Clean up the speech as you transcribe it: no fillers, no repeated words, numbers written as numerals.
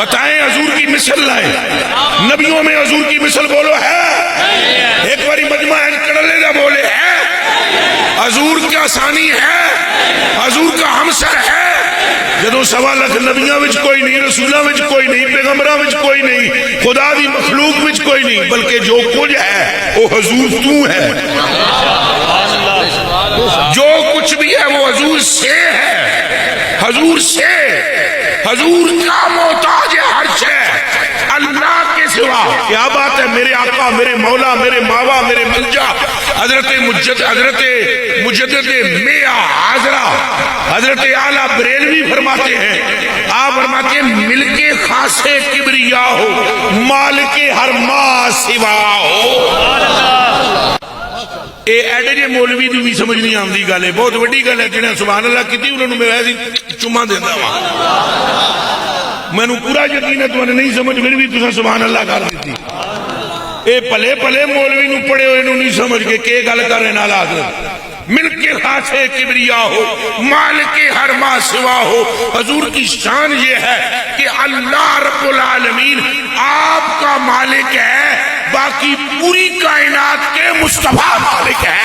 بتائیں حضور کی مثل لائے، نبیوں میں حضور کی مثل بولو ہے؟ ایک باری مجمع کڑلے دا بولے ہے؟ حضور کا ثانی ہے، حضور کا ہمسر ہے؟ جدو 1.25 لاکھ نبیاں وچ کوئی نہیں، رسولاں وچ کوئی نہیں، پیغمبراں وچ کوئی نہیں، خدا دی مخلوق وچ کوئی نہیں، بلکہ جو کچھ ہے وہ حضور تو ہے، جو کچھ بھی ہے وہ حضور سے ہے، حضور سے، حضور کا محتاج ہے ہر شے اللہ کے سوا۔ کیا بات ہے، میرے آقا، میرے مولا، میرے ماوا، میرے ملجا حضرت مجدد میاں حاضرہ حضرت اعلیٰ بریلوی فرماتے ہیں، آپ فرماتے ہیں ملک خاص کبریا ہو، مالک ہر ما سوا ہو۔ اے ایڈے جے مولوی دی بھی سمجھ نہیں آمدی گل ہے، بہت وڈی گل ہے، جنہیں سبحان اللہ کیتی انہوں نے میں ایسی چمہ دیتا ہوں، میں نے پورا یقین ہے تمہیں نہیں سمجھ، میری بھی تسا سبحان اللہ کر دیتی۔ اے پلے پلے مولوی نو پڑے ہوئے نو نہیں سمجھ کے کہ گل کر رہے نال حضرت، ملک خاص کبریا ہو، مالک ہر ما سوا ہو۔ حضور کی شان یہ ہے کہ اللہ رب العالمین آپ کا مالک ہے، باقی پوری کائنات کے مصطفیٰ مالک ہے۔